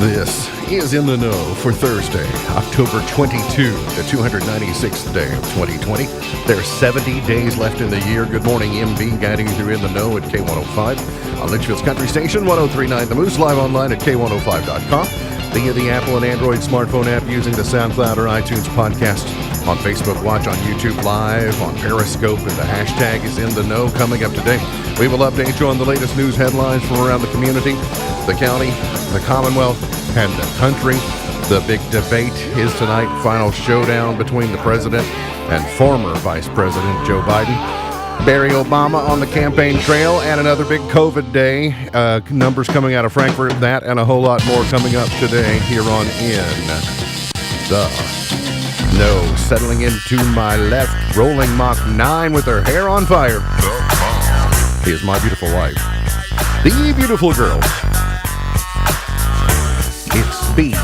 This is In the Know for Thursday, October 22, the 296th day of 2020. There's 70 days left in the year. Good morning, MB, guiding you through In the Know at K105 on Litchfield's Country Station, 103.9 The Moose, live online at K105.com, via the Apple and Android smartphone app using the SoundCloud or iTunes podcast, on Facebook Watch, on YouTube Live, on Periscope, and the hashtag is In the Know. Coming up today, we will update you on the latest news headlines from around the community, the county, the Commonwealth, and the country. The big debate is tonight, final showdown between the president and former Vice President Joe Biden. Barry Obama on the campaign trail, and another big COVID day. Numbers coming out of Frankfurt, that and a whole lot more coming up today here on In the Know. Settling into my left, rolling Mach 9 with her hair on fire. Here's my beautiful wife, the beautiful girl. It's Beach.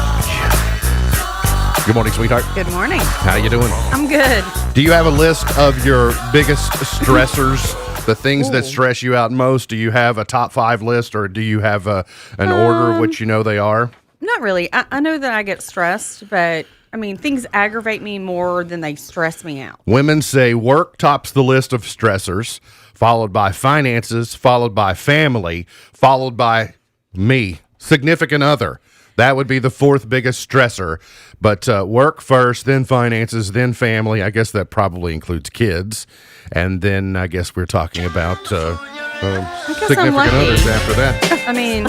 Good morning, sweetheart. Good morning. How you doing? I'm good. Do you have a list of your biggest stressors, the things that stress you out most? Do you have a top 5 list, or do you have an order of which you know they are? Not really. I know that I get stressed, but I mean, things aggravate me more than they stress me out. Women say work tops the list of stressors, followed by finances, followed by family, followed by me, significant other. That would be the 4th biggest stressor. But work first, then finances, then family. I guess that probably includes kids. And then I guess we're talking about significant others after that. I mean,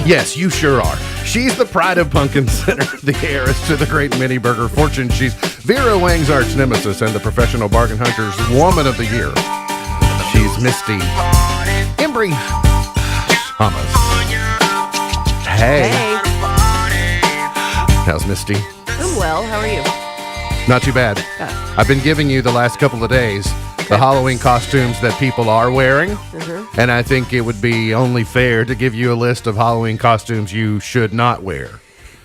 yes, you sure are. She's the pride of Pumpkin Center, the heiress to the great mini burger fortune. She's Vera Wang's arch nemesis and the professional bargain hunter's woman of the year. She's Misty Embry Thomas. Hey. How's Misty? I'm well. How are you? Not too bad. I've been giving you the last couple of days the Halloween costumes that people are wearing, and I think it would be only fair to give you a list of Halloween costumes you should not wear.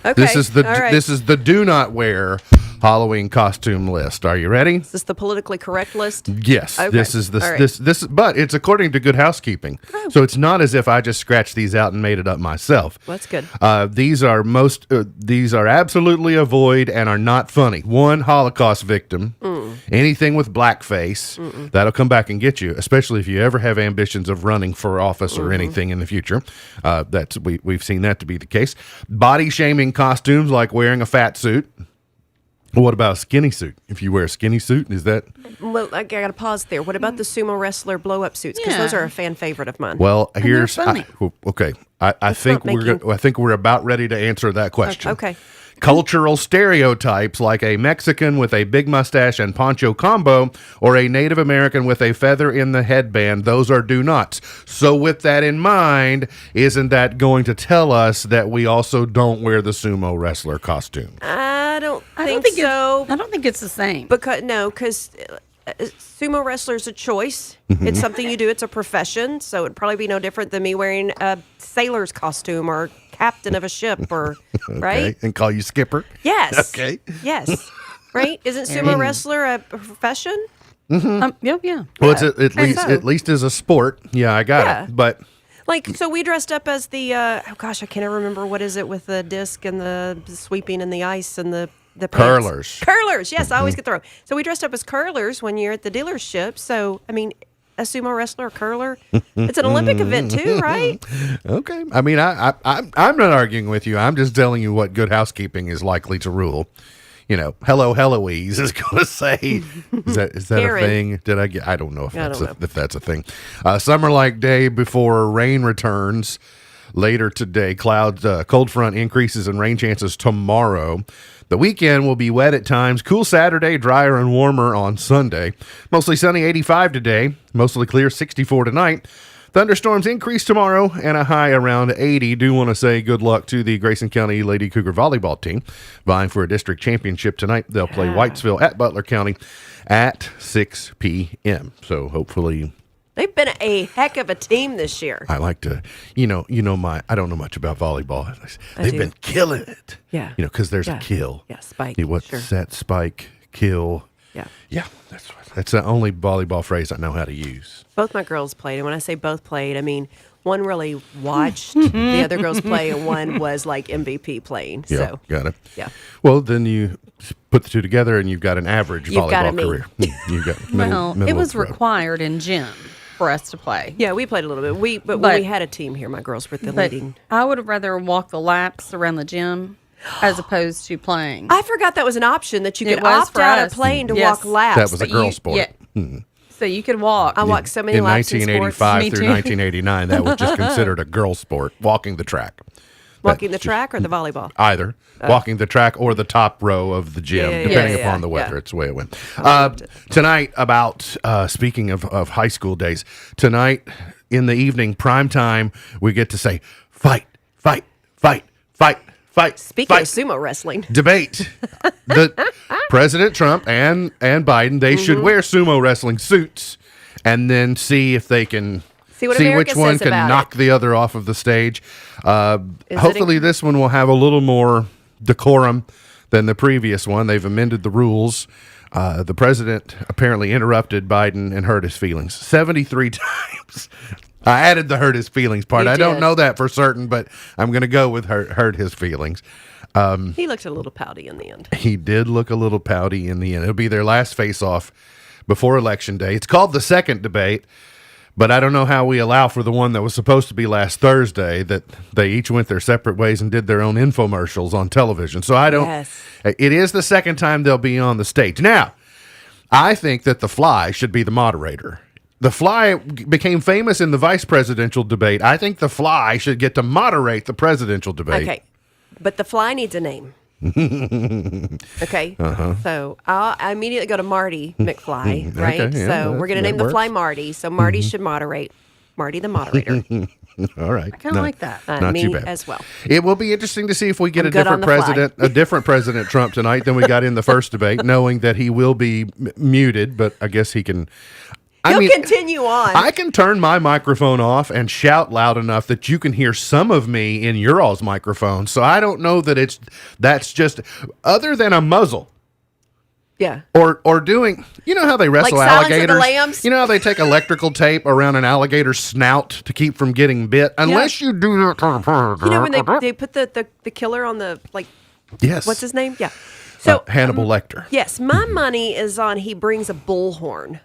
Okay. This is the do not wear Halloween costume list. Are you ready? Is this the politically correct list? Yes. Okay. This is All right. this but it's according to Good Housekeeping. Oh. So it's not as if I just scratched these out and made it up myself. Well, that's good. These are absolutely a void and are not funny. One, Holocaust victim. Anything with blackface, that'll come back and get you, especially if you ever have ambitions of running for office or anything in the future. We've seen that to be the case. Body shaming costumes like wearing a fat suit. What about a skinny suit? If you wear a skinny suit, is that? Well, I got to pause there. What about the sumo wrestler blow-up suits? Because those are a fan favorite of mine. Well, they're funny. I think we're about ready to answer that question. Okay. Cultural stereotypes like a Mexican with a big mustache and poncho combo, or a Native American with a feather in the headband, those are do nots. So with that in mind, isn't that going to tell us that we also don't wear the sumo wrestler costume? I don't I think don't think so. I don't think it's the same. Because sumo wrestler's a choice. It's something you do. It's a profession. So it'd probably be no different than me wearing a sailor's costume or captain of a ship or, right? Okay, and call you Skipper. Yes. Okay. Yes. Right? Isn't sumo wrestler a profession? Yeah. Well, it's at least so. at least as a sport. Yeah, I got Yeah. it. But Like, so we dressed up as the, I can't ever remember. What is it with the disc and the sweeping and the ice and the pants? Curlers. Curlers, yes, I always get thrown. So we dressed up as curlers one year at the dealership. So, I mean, a sumo wrestler, a curler, it's an Olympic event too, right? okay, I mean, I'm not arguing with you. I'm just telling you what good housekeeping is likely to rule. You know, hello, Heloise is going to say, is that a Karen. thing? Did I get? I don't know if I that's don't know. if that's a thing. Summer-like day before rain returns later today. Clouds, cold front increases and rain chances tomorrow. The weekend will be wet at times. Cool Saturday, drier and warmer on Sunday. Mostly sunny, 85 today. Mostly clear, 64 tonight. Thunderstorms increase tomorrow and a high around 80. Do want to say good luck to the Grayson County Lady Cougar volleyball team vying for a district championship tonight. They'll play Whitesville at Butler County at 6 p.m. So hopefully, They've been a heck of a team this year. I like to, I don't know much about volleyball. They've do. been killing it. Yeah. Because there's Yeah. a kill. Yeah, spike, What's sure. set, spike, kill. Yeah. Yeah, that's the only volleyball phrase I know how to use. Both my girls played. And when I say both played, I mean, one really watched the other girls play, and one was like MVP playing. Yeah, So, got it. yeah. Well, then you put the two together, and you've got an average You've got a volleyball me. career. You've got Well, middle it was of the road. required in gym for us to play. Yeah, we played a little bit. But when But- we had a team here, my girls were the But leading. I would rather walk the laps around the gym as opposed to playing. I forgot that was an option that you It could was opt for out us. of playing to Yes. walk laps. That was a But girl you- sport. Yeah. So you could walk. I walked so many In laps in sports. 1985 Me through too. 1989, that was just considered a girl sport, walking the track. Walking the track or the volleyball? Either walking the track or the top row of the gym, Yeah, depending yeah, upon the yeah. weather. It's the way it went. loved it. Tonight, about speaking of high school days, tonight in the evening, prime time, we get to say, fight, fight, fight, fight, fight. Speaking fight. of sumo wrestling. Debate. The President Trump and Biden, they should Mm-hmm. wear sumo wrestling suits and then see if they can See what America which one says can about knock it. the other off of the stage. it Hopefully in- this one will have a little more decorum than the previous one. They've amended the rules. The president apparently interrupted Biden and hurt his feelings 73 times. I added the hurt his feelings part. You I don't did. know that for certain, but I'm going to go with hurt his feelings. He looked a little pouty in the end. He did look a little pouty in the end. It'll be their last face-off before Election Day. It's called the second debate, but I don't know how we allow for the one that was supposed to be last Thursday, that they each went their separate ways and did their own infomercials on television. So I don't. Yes. It is the second time they'll be on the stage. Now, I think that the Fly should be the moderator. The Fly became famous in the vice presidential debate. I think the Fly should get to moderate the presidential debate. Okay. But the fly needs a name. Okay. So I immediately go to Marty McFly, right? Okay, yeah, so that- we're going to that name the fly works. Marty. So Marty should moderate. Marty the moderator. All right. Kinda like that. Not Me too bad. as well. It will be interesting to see if we get I'm a good on different the fly. president, a different President Trump tonight than we got in the first debate, knowing that he will be muted, but I guess he can. He'll continue on. I can turn my microphone off and shout loud enough that you can hear some of me in your all's microphone. So I don't know that that's just other than a muzzle. yeah. Or doing, you know how they wrestle Like Silence of the alligators? Lambs? You know how they take electrical tape around an alligator's snout to keep from getting bit? Unless you do that. You know when they put the killer on the, like, Yes. what's his name? Yeah. So Hannibal Lecter. yes, my money is on he brings a bullhorn,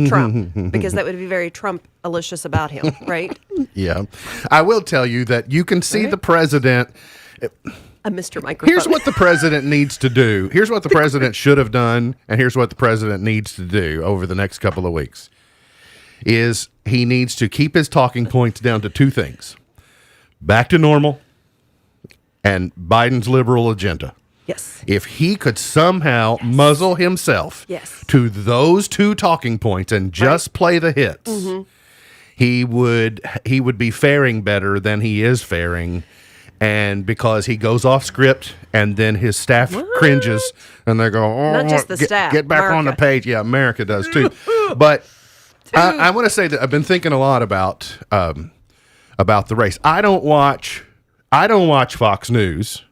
Trump, because that would be very Trump-alicious about him, right? Yeah. I will tell you that you can see the president. A Mr. Microphone. Here's what the president needs to do. Here's what the president should have done, and here's what the president needs to do over the next couple of weeks. Is he needs to keep his talking points down to two things. Back to normal and Biden's liberal agenda. Yes. If he could somehow muzzle himself Yes. to those two talking points and just play the hits, he would be faring better than he is faring. And because he goes off script and then his staff cringes and they go, oh, Not just the staff, get back on the America. page. Yeah, America does too. But I want to say that I've been thinking a lot about the race. I don't watch Fox News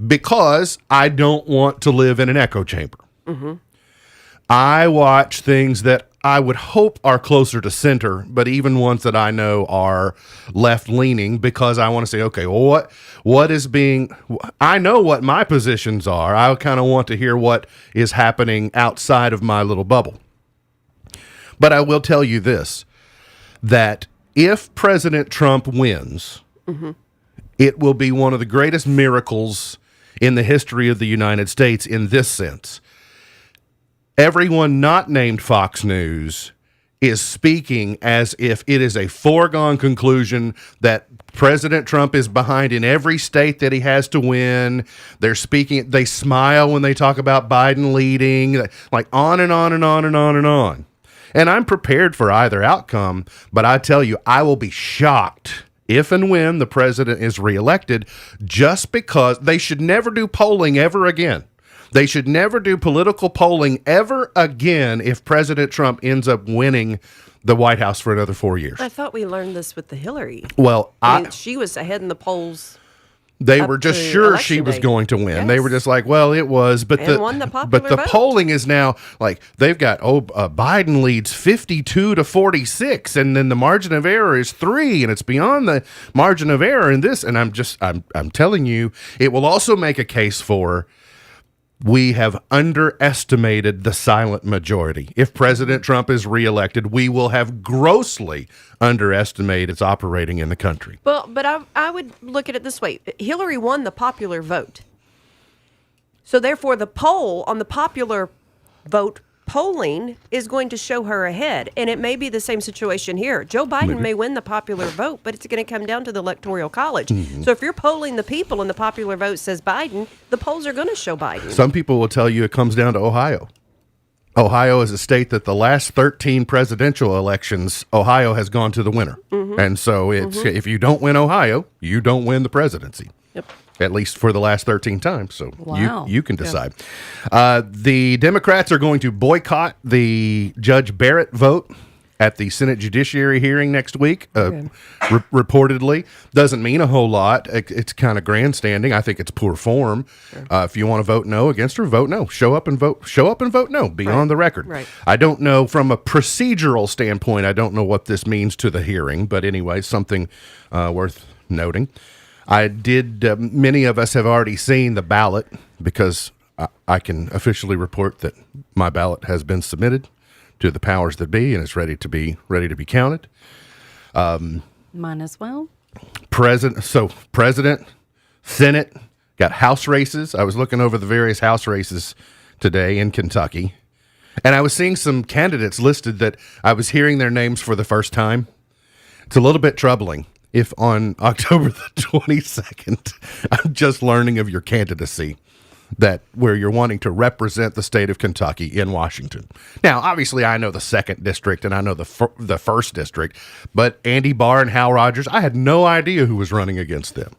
because I don't want to live in an echo chamber. I watch things that I would hope are closer to center, but even ones that I know are left leaning because I want to say, okay, well, what is being, I know what my positions are. I kind of want to hear what is happening outside of my little bubble. But I will tell you this, that if President Trump wins, it will be one of the greatest miracles in the history of the United States in this sense. Everyone not named Fox News is speaking as if it is a foregone conclusion that President Trump is behind in every state that he has to win. They're speaking, they smile when they talk about Biden leading, like on and on and on and on and on. And I'm prepared for either outcome, but I tell you, I will be shocked if and when the president is reelected, just because they should never do polling ever again. They should never do political polling ever again if President Trump ends up winning the White House for another 4 years. I thought we learned this with the Hillary. Well, I mean, she was ahead in the polls. they up were just to sure election she was day. going to win. Yes. They were just like, well, it was, but And won the popular but the vote. polling is now like they've got Biden leads 52-46, and then the margin of error is 3, and it's beyond the margin of error in this. And I'm telling you, it will also make a case for. We have underestimated the silent majority. If President Trump is reelected, we will have grossly underestimated its operating in the country. Well, but I would look at it this way. Hillary won the popular vote. So therefore, the poll on the popular vote polling is going to show her ahead. And it may be the same situation here. Joe Biden may win the popular vote, but it's going to come down to the Electoral College. So if you're polling the people and the popular vote says Biden, the polls are going to show Biden. Some people will tell you it comes down to Ohio. Ohio is a state that the last 13 presidential elections, Ohio has gone to the winner. And so it's if you don't win Ohio, you don't win the presidency. Yep. At least for the last 13 times. So Wow. you can decide. The Democrats are going to boycott the Judge Barrett vote at the Senate Judiciary hearing next week. Reportedly, doesn't mean a whole lot. It's kind of grandstanding. I think it's poor form. If you want to vote no against her, vote no. Show up and vote. Show up and vote no. Be on the record. Right. I don't know from a procedural standpoint. I don't know what this means to the hearing, but anyway, something worth noting. I did. Many of us have already seen the ballot because I can officially report that my ballot has been submitted to the powers that be and it's ready to be counted. Mine as well. President, Senate, got House races. I was looking over the various House races today in Kentucky, and I was seeing some candidates listed that I was hearing their names for the first time. It's a little bit troubling. If on October the 22nd, I'm just learning of your candidacy, that where you're wanting to represent the state of Kentucky in Washington. Now, obviously, I know the 2nd district and I know the 1st district, but Andy Barr and Hal Rogers, I had no idea who was running against them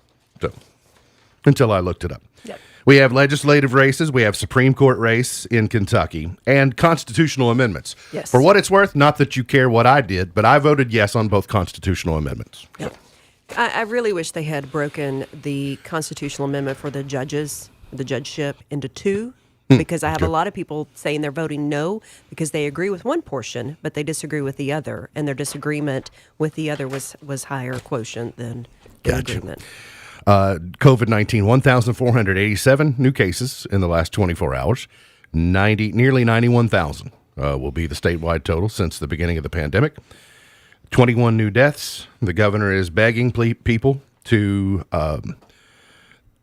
until I looked it up. Yep. We have legislative races. We have Supreme Court race in Kentucky and constitutional amendments. Yes. For what it's worth, not that you care what I did, but I voted yes on both constitutional amendments. Yep. I really wish they had broken the constitutional amendment for the judges, the judgeship, into 2, because I have a lot of people saying they're voting no because they agree with one portion, but they disagree with the other, and their disagreement with the other was higher quotient than the Gotcha. agreement. COVID-19, 1,487 new cases in the last 24 hours. Nearly 91,000 will be the statewide total since the beginning of the pandemic. 21 new deaths. The governor is begging people to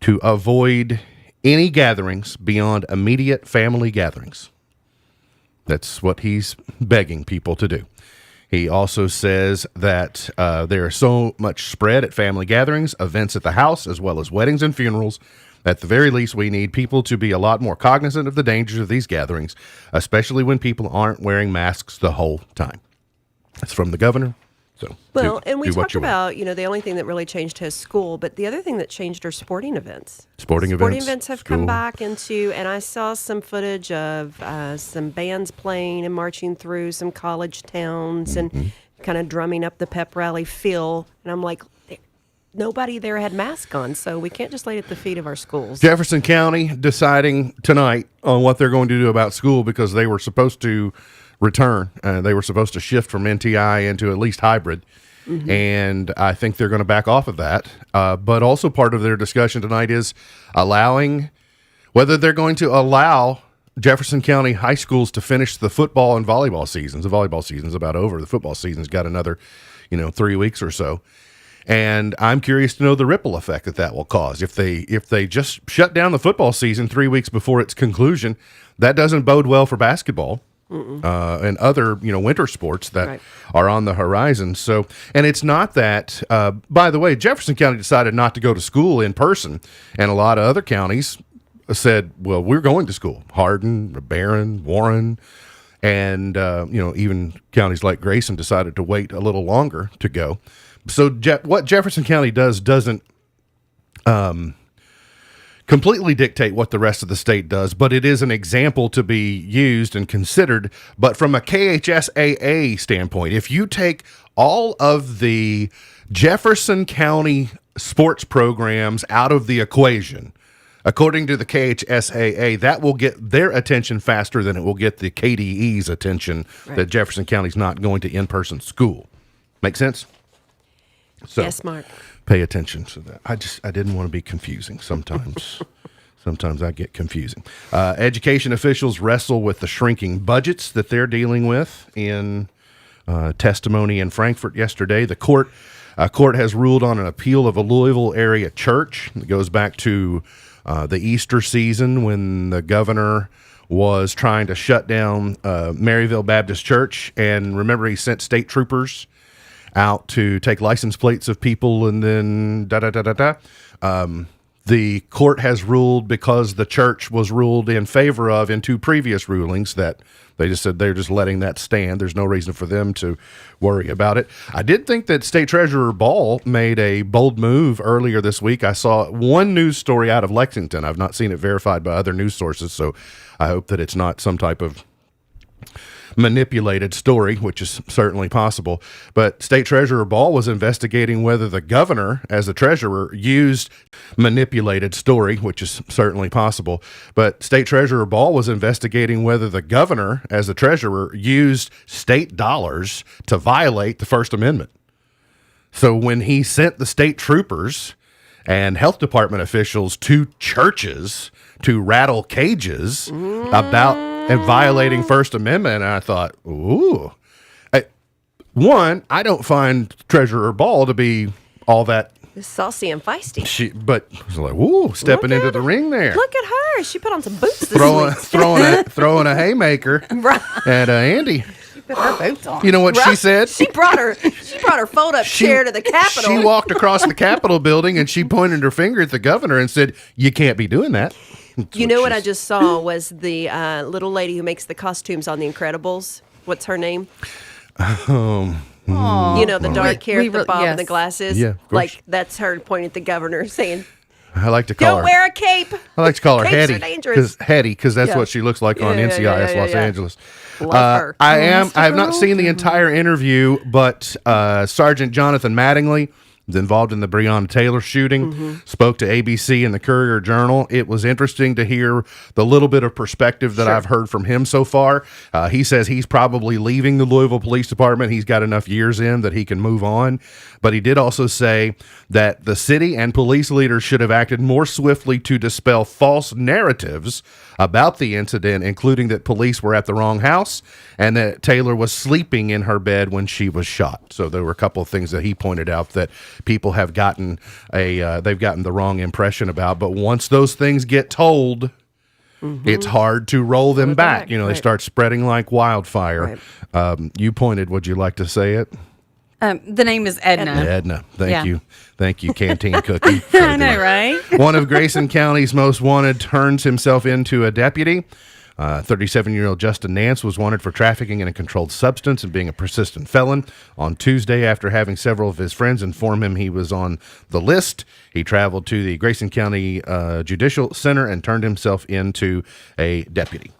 avoid any gatherings beyond immediate family gatherings. That's what he's begging people to do. He also says that there is so much spread at family gatherings, events at the house, as well as weddings and funerals. At the very least, we need people to be a lot more cognizant of the dangers of these gatherings, especially when people aren't wearing masks the whole time. It's from the governor. So Well, and we do what talked you want. about, the only thing that really changed his school, but the other thing that changed are sporting events. Sporting events, have school. come back into, and I saw some footage of some bands playing and marching through some college towns Mm-hmm. and kind of drumming up the pep rally feel. And I'm like, nobody there had masks on, so we can't just lay it at the feet of our schools. Jefferson County deciding tonight on what they're going to do about school because they were supposed to return. They were supposed to shift from NTI into at least hybrid. And I think they're going to back off of that. But also part of their discussion tonight is whether they're going to allow Jefferson County high schools to finish the football and volleyball seasons. The volleyball season's about over. The football season's got another, 3 weeks or so. And I'm curious to know the ripple effect that will cause. If they just shut down the football season 3 weeks before its conclusion, that doesn't bode well for basketball and other winter sports that Right. are on the horizon. So, and it's not that. By the way, Jefferson County decided not to go to school in person, and a lot of other counties said, "Well, we're going to school." Hardin, Barron, Warren. And, even counties like Grayson decided to wait a little longer to go. So what Jefferson County doesn't completely dictate what the rest of the state does, but it is an example to be used and considered. But from a KHSAA standpoint, if you take all of the Jefferson County sports programs out of the equation, according to the KHSAA, that will get their attention faster than it will get the KDE's attention that Jefferson County's not going to in-person school. Make sense? So Yes, Mark. pay attention to that. I didn't want to be confusing sometimes. Sometimes I get confusing. Education officials wrestle with the shrinking budgets that they're dealing with in testimony in Frankfort yesterday. The court has ruled on an appeal of a Louisville area church. It goes back to the Easter season when the governor was trying to shut down Maryville Baptist Church. And remember, he sent state troopers out to take license plates of people and then the court has ruled, because the church was ruled in favor of in two previous rulings, that they just said they're just letting that stand. There's no reason for them to worry about it. I did think that State Treasurer Ball made a bold move earlier this week. I saw one news story out of Lexington. I've not seen it verified by other news sources, so I hope that it's not some type of manipulated story, which is certainly possible. But State Treasurer Ball was investigating whether the governor, as the treasurer, used manipulated story, which is certainly possible. But State Treasurer Ball was investigating whether the governor, as the treasurer, used state dollars to violate the First Amendment. So when he sent the state troopers and health department officials to churches to rattle cages about and violating First Amendment, and I thought, ooh. I don't find Treasurer Ball to be all that. Saucy and feisty. But I was like, ooh, stepping into the ring there. Look at her. She put on some boots this Throwing week. throwing a haymaker at Andy. Put her boots on. You know what she said? She brought her fold-up chair to the Capitol. She walked across the Capitol building and she pointed her finger at the governor and said, "You can't be doing that." You know what I just saw was the little lady who makes the costumes on The Incredibles. What's her name? You know, the dark hair, the bob, and the glasses. Yeah, of course. Like, that's her pointing at the governor saying, I like to call "Don't her. wear a cape." I like to call her Capes Hetty, are dangerous. because that's Yeah. what she looks like on Yeah, NCIS yeah, Los yeah. Angeles. Love her. I have not seen the entire interview, but Sergeant Jonathan Mattingly was involved in the Breonna Taylor shooting, spoke to ABC and the Courier Journal. It was interesting to hear the little bit of perspective that I've heard from him so far. He says he's probably leaving the Louisville Police Department. He's got enough years in that he can move on. But he did also say that the city and police leaders should have acted more swiftly to dispel false narratives about the incident, including that police were at the wrong house and that Taylor was sleeping in her bed when she was shot. So there were a couple of things that he pointed out that people have gotten they've gotten the wrong impression about. But once those things get told, it's hard to roll them back. They Right. start spreading like wildfire. You pointed. Would you like to say it? The name is Edna. Edna. Yeah. Thank you, Canteen Cookie. I know, right? One of Grayson County's most wanted turns himself into a deputy. 37-year-old Justin Nance was wanted for trafficking in a controlled substance and being a persistent felon. On Tuesday, after having several of his friends inform him he was on the list, he traveled to the Grayson County Judicial Center and turned himself into a deputy.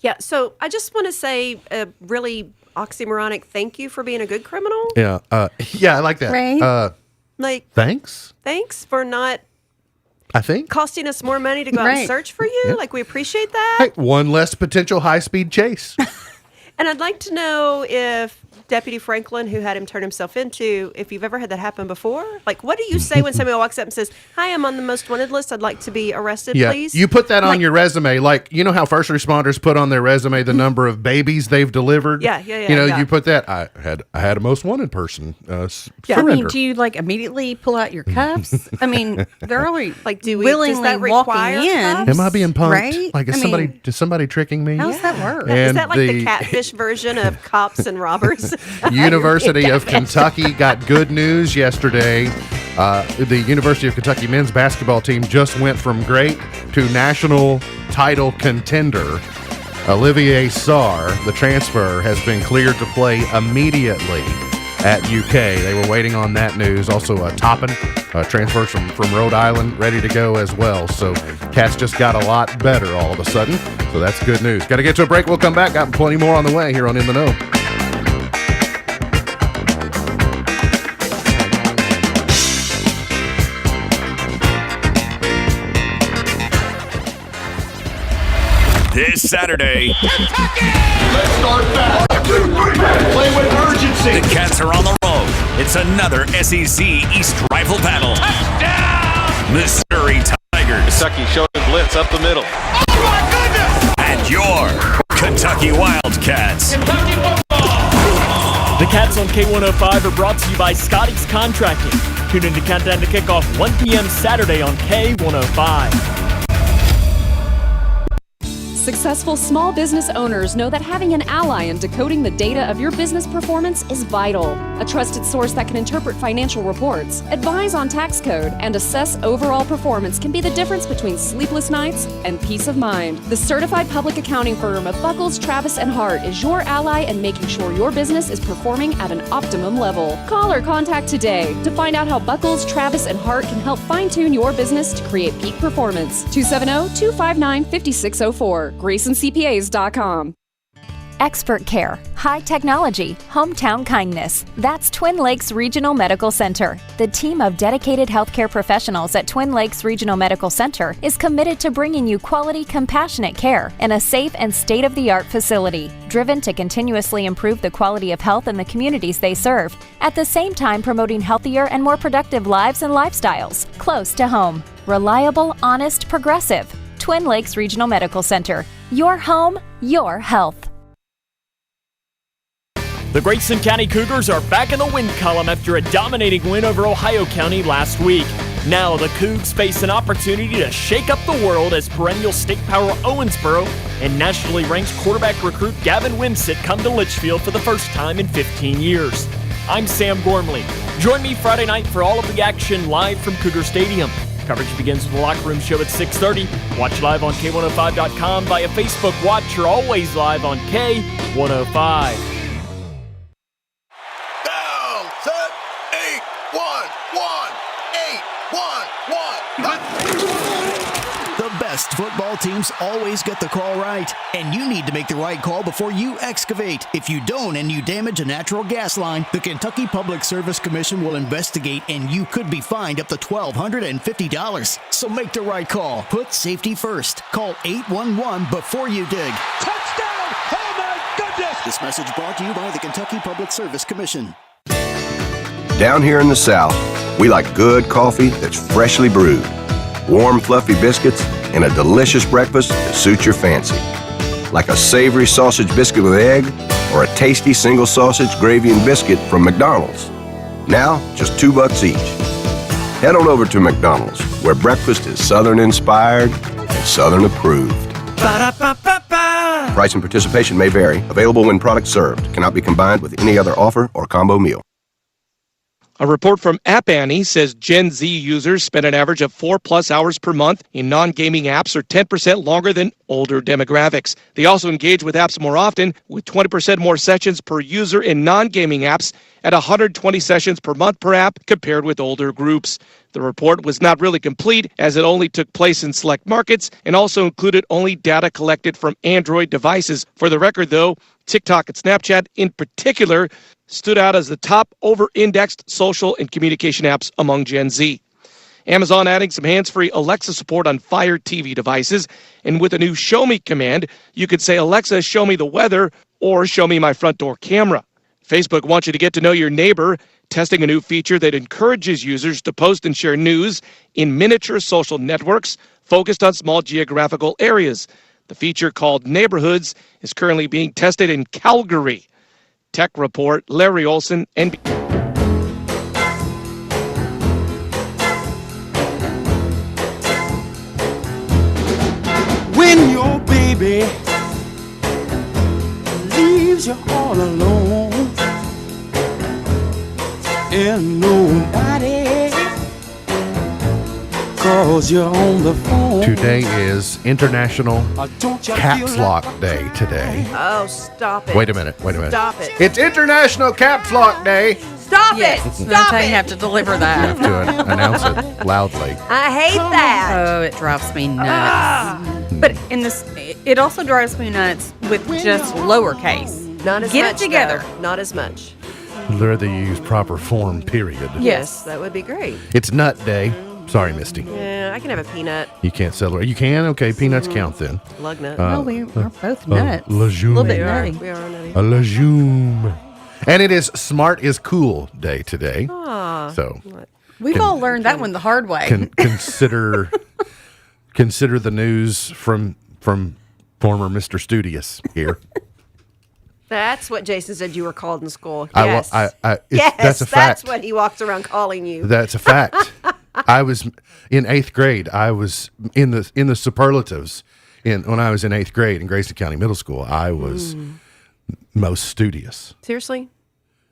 Yeah, so I just want to say a really oxymoronic thank you for being a good criminal. Yeah, I like that. Right. Thanks for not I think. costing us more money to go out and Right. search for you. Yeah. Like, we appreciate that. Hey, one less potential high-speed chase. And I'd like to know if Deputy Franklin, who had him turn himself into, if you've ever had that happen before. Like, what do you say when somebody walks up and says, "Hi, I'm on the most wanted list. I'd like to be arrested, Yeah, please"? you put that on Like- your resume. Like, you know how first responders put on their resume the number of babies they've delivered? Yeah. You know, yeah. you put that. I had a most wanted person I surrender. mean, do you like immediately pull out your cuffs? I mean, they're only Like, does willingly that walking require in. cuffs? Am I being punked? Right? Like, is I mean, somebody tricking me? How's that work? Is And that like the catfish version of cops and robbers? University of Kentucky got good news yesterday. The University of Kentucky men's basketball team just went from great to national title contender. Olivier Sarr, the transfer, has been cleared to play immediately at UK. They were waiting on that news. Also, Toppin, transfers from Rhode Island, ready to go as well. So Cats just got a lot better all of a sudden. So that's good news. Got to get to a break. We'll come back. Got plenty more on the way here on In the Know. This Saturday, Let's start fast. 1, 2, 3. Play with urgency. the Cats are on the road. It's another SEC East rival battle. Touchdown! Missouri Tigers Kentucky showing blitz up the middle. Oh my goodness! and your Kentucky Wildcats. Kentucky football. The Cats on K105 are brought to you by Scotty's Contracting. Tune in to Countdown to Kickoff 1 p.m. Saturday on K105. Successful small business owners know that having an ally in decoding the data of your business performance is vital. A trusted source that can interpret financial reports, advise on tax code, and assess overall performance can be the difference between sleepless nights and peace of mind. The certified public accounting firm of Buckles, Travis, and Hart is your ally in making sure your business is performing at an optimum level. Call or contact today to find out how Buckles, Travis, and Hart can help fine-tune your business to create peak performance. 270-259-5604. GraysonCPAs.com. Expert care, high technology, hometown kindness. That's Twin Lakes Regional Medical Center. The team of dedicated healthcare professionals at Twin Lakes Regional Medical Center is committed to bringing you quality, compassionate care in a safe and state-of-the-art facility, driven to continuously improve the quality of health in the communities they serve, at the same time promoting healthier and more productive lives and lifestyles, close to home. Reliable, honest, progressive. Twin Lakes Regional Medical Center. Your home, your health. The Grayson County Cougars are back in the win column after a dominating win over Ohio County last week. Now the Cougs face an opportunity to shake up the world as perennial state power Owensboro and nationally ranked quarterback recruit Gavin Wimsett come to Litchfield for the first time in 15 years. I'm Sam Gormley. Join me Friday night for all of the action live from Cougar Stadium. Coverage begins with the Locker Room Show at 6:30. Watch live on K105.com via Facebook Watch or always live on K105. Down, set, 8, 1, 1, 8, 1, 1. The best football teams always get the call right, and you need to make the right call before you excavate. If you don't and you damage a natural gas line, the Kentucky Public Service Commission will investigate and you could be fined up to $1,250. So make the right call. Put safety first. Call 811 before you dig. Touchdown! Oh my goodness! This message brought to you by the Kentucky Public Service Commission. Down here in the South, we like good coffee that's freshly brewed, warm, fluffy biscuits, and a delicious breakfast that suits your fancy. Like a savory sausage biscuit with egg or a tasty single sausage, gravy, and biscuit from McDonald's. Now, just $2 each. Head on over to McDonald's, where breakfast is Southern-inspired and Southern-approved. Price and participation may vary. Available when product served. Cannot be combined with any other offer or combo meal. A report from App Annie says Gen Z users spend an average of 4+ hours per month in non-gaming apps, or 10% longer than older demographics. They also engage with apps more often, with 20% more sessions per user in non-gaming apps at 120 sessions per month per app compared with older groups. The report was not really complete, as it only took place in select markets and also included only data collected from Android devices. For the record, though, TikTok and Snapchat in particular stood out as the top over-indexed social and communication apps among Gen Z. Amazon adding some hands-free Alexa support on Fire TV devices, and with a new Show Me command, you could say, Alexa, show me the weather, or show me my front door camera. Facebook wants you to get to know your neighbor, testing a new feature that encourages users to post and share news in miniature social networks focused on small geographical areas. The feature, called Neighborhoods, is currently being tested in Calgary. Tech Report, Larry Olson, NBC. When your baby leaves you all alone and nobody calls you on the phone. Today is International Caps Lock Day today. Oh, stop it. Wait a minute. Stop it. It's International Caps Lock Day. Stop Yes, it. that's Stop how you it. have to deliver You that. have to announce it loudly. I hate that. Oh, it drives me nuts. But in this, it also drives me nuts with just lowercase. Not as Get much, it together. though. Not as much. Rather use proper form, period. Yes. That would be great. It's Nut Day. Sorry, Misty. Yeah, I can have a peanut. You can't celebrate. You can? Okay, peanuts count then. Lug nut. Well, we're both nuts. legume. A little bit We are. nutty. We are nutty. A legume. And it is Smart is Cool Day today. Ah. So We've all learned that one the hard way. consider the news from former Mr. Studious here. That's what Jason said you were called in school. I- Yes. yes, that's a fact. That's what he walks around calling you. That's a fact. I was in 8th grade. I was in the superlatives when I was in 8th grade in Grayson County Middle School. I was most studious. Seriously?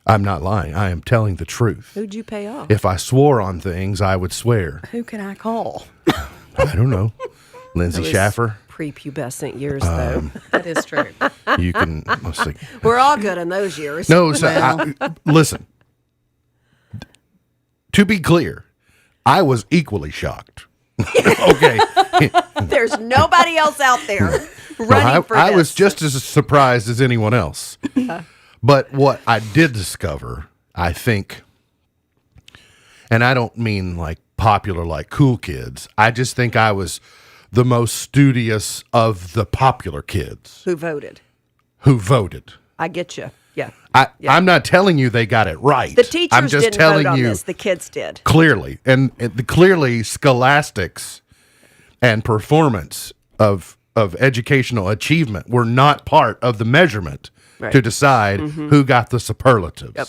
I'm not lying. I am telling the truth. Who'd you pay off? If I swore on things, I would swear. Who can I call? I don't know. Lindsay That was Schaffer. Prepubescent years, though. That is true. You can, let's see. We're all good in those years. No, so listen. To be clear, I was equally shocked. Okay. There's nobody else out there running for I this. was just as surprised as anyone else. But what I did discover, I think, and I don't mean like popular, like cool kids. I just think I was the most studious of the popular kids Who voted? who voted. I get you. Yeah. I'm not telling you they got it right. The teachers I'm just didn't telling vote on you this. The kids did. clearly, and clearly scholastics and performance of educational achievement were not part of the measurement Right. to decide who got the superlatives. Yep.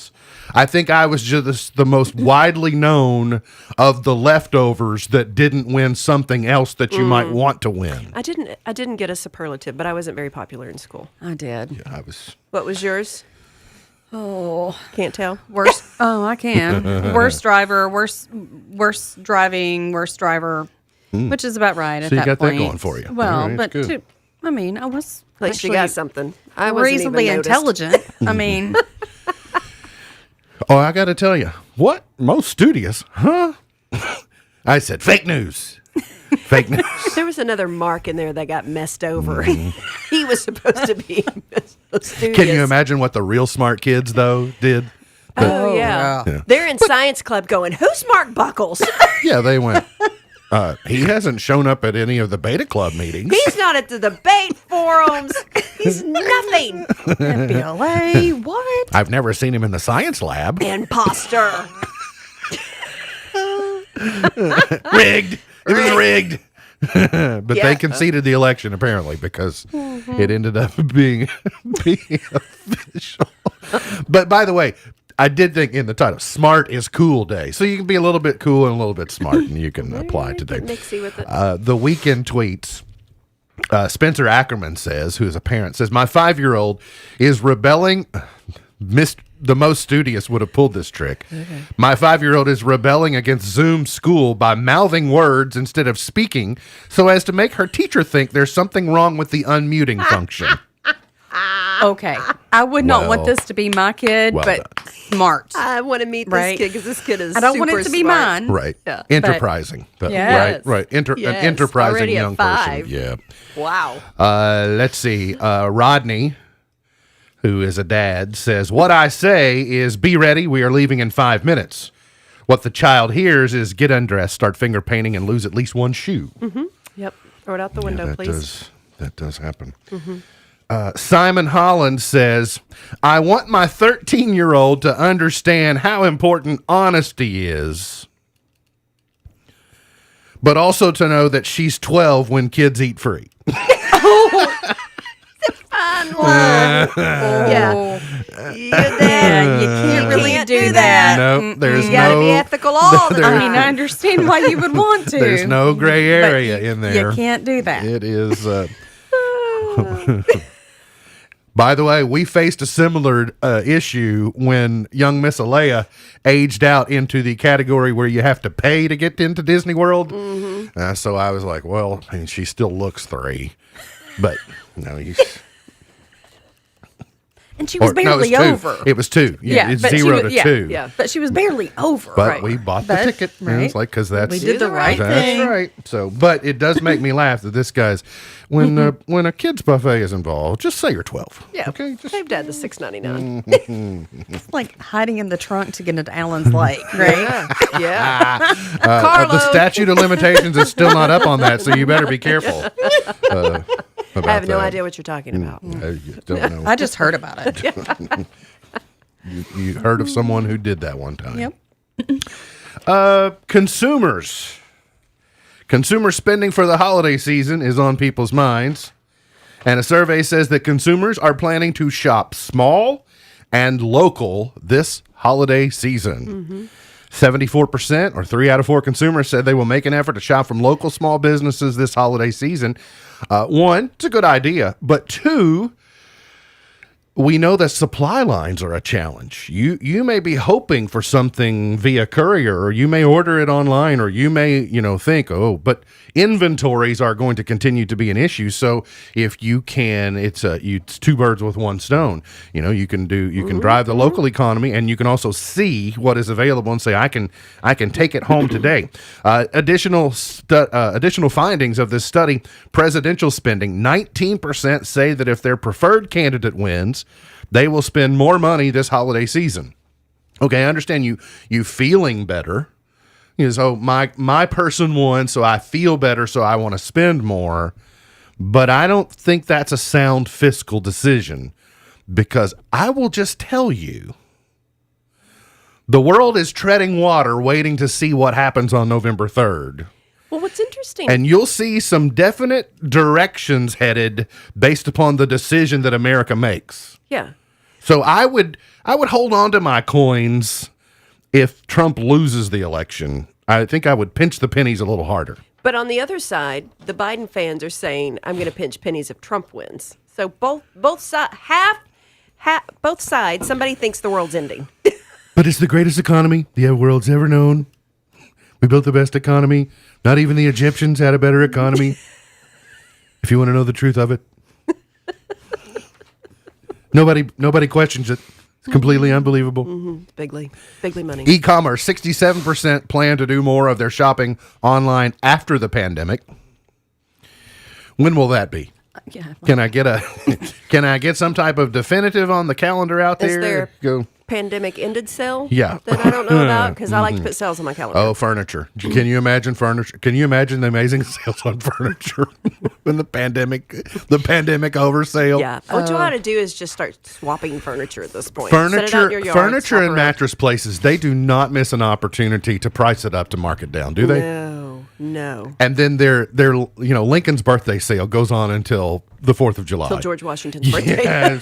I think I was just the most widely known of the leftovers that didn't win something else that you might want to win. I didn't get a superlative, but I wasn't very popular in school. I did. Yeah, I was. What was yours? Oh, Can't tell. worst. Oh, I can. Worst driver, worst driving, worst driver, which is about right at So you that got that point. going for you. Well, All right, but good. I mean, I was At least you actually got something. I wasn't reasonably even noticed. intelligent. I mean, Oh, I got to tell you, what? Most studious, huh? I said fake news. Fake news. There was another Mark in there that got messed over. He was supposed to be studious. Can you imagine what the real smart kids, though, did? Oh, yeah. Yeah. They're in science club going, who's Mark Buckles? Yeah, they went, he hasn't shown up at any of the Beta Club meetings. He's not at the debate forums. He's nothing. FBLA, what? I've never seen him in the science lab. Imposter. Rigged. It was rigged. But Yeah. they conceded the election, apparently, because it ended up being official. But by the way, I did think in the title, Smart is Cool Day. So you can be a little bit cool and a little bit smart, and you can apply today. Get mixy with it. The weekend tweets. Spencer Ackerman says, who is a parent, says, my 5-year-old is rebelling. the most studious would have pulled this trick. Okay. My 5-year-old is rebelling against Zoom school by mouthing words instead of speaking so as to make her teacher think there's something wrong with the unmuting function. Okay. I would not want this to be my kid, but smart. I want to meet this kid because this kid is I don't want it to be smart. mine. Right. Yeah. Enterprising. Yes. Right. An enterprising Already at young 5. person. Yeah. Wow. Let's see. Rodney, who is a dad, says, what I say is be ready. We are leaving in 5 minutes. What the child hears is get undressed, start finger painting, and lose at least one shoe. Mm-hmm. Yep. Throw it out the window, please. That does happen. Mm-hmm. Simon Holland says, I want my 13-year-old to understand how important honesty is, but also to know that she's 12 when kids eat free. Fun one. Yeah. You can't really do that. No, there's you gotta be ethical all the time. I mean, I understand why you would want to. There's no gray area in there. You can't do that. It is. By the way, we faced a similar issue when young Miss Alea aged out into the category where you have to pay to get into Disney World. Mm-hmm. So I was like, well, I mean, she still looks 3, but no, you. And she was barely over. It was 2. Yeah, it's 0 to 2. Yeah, but she was barely over. But we bought the ticket. Right. And it's like, because that's we did the right thing. That's right. So, but it does make me laugh that this guy's when a kids buffet is involved, just say you're 12. Yeah. Okay. Just save Dad the $6.99. It's like hiding in the trunk to get into Allen's Lake, right? Yeah. The statute of limitations is still not up on that, so you better be careful. I have no idea what you're talking about. I don't know. I just heard about it. You heard of someone who did that one time. Yep. Consumers. Consumer spending for the holiday season is on people's minds. And a survey says that consumers are planning to shop small and local this holiday season. 74%, or 3 out of 4 consumers, said they will make an effort to shop from local small businesses this holiday season. 1, it's a good idea. But 2, we know that supply lines are a challenge. You may be hoping for something via courier, or you may order it online, or you may, think, but inventories are going to continue to be an issue. So if you can, it's 2 birds with 1 stone. You can drive the local economy, and you can also see what is available and say, I can take it home today. Additional findings of this study: presidential spending. 19% say that if their preferred candidate wins, they will spend more money this holiday season. Okay, I understand you feeling better. So my person won, so I feel better, so I want to spend more. But I don't think that's a sound fiscal decision, because I will just tell you, the world is treading water waiting to see what happens on November 3rd. Well, what's interesting... And you'll see some definite directions headed based upon the decision that America makes. Yeah. So I would hold on to my coins if Trump loses the election. I think I would pinch the pennies a little harder. But on the other side, the Biden fans are saying, I'm going to pinch pennies if Trump wins. So both sides, somebody thinks the world's ending. But it's the greatest economy the world's ever known. We built the best economy. Not even the Egyptians had a better economy. If you want to know the truth of it. Nobody questions it. It's completely unbelievable. Bigly money. E-commerce, 67% plan to do more of their shopping online after the pandemic. When will that be? Yeah. Can I get some type of definitive on the calendar out there? Is there Go. Pandemic ended sale? Yeah. That I don't know about, because I like to put sales on my calendar. Oh, furniture. Can you imagine furniture? Can you imagine the amazing sales on furniture when the pandemic oversale? Yeah. What you ought to do is just start swapping furniture at this point. Set it out in your yard, Furniture swap and around. mattress places, they do not miss an opportunity to price it up to mark it down, do they? No. And then their Lincoln's birthday sale goes on until the 4th of July. Till George Washington's birthday. Yeah,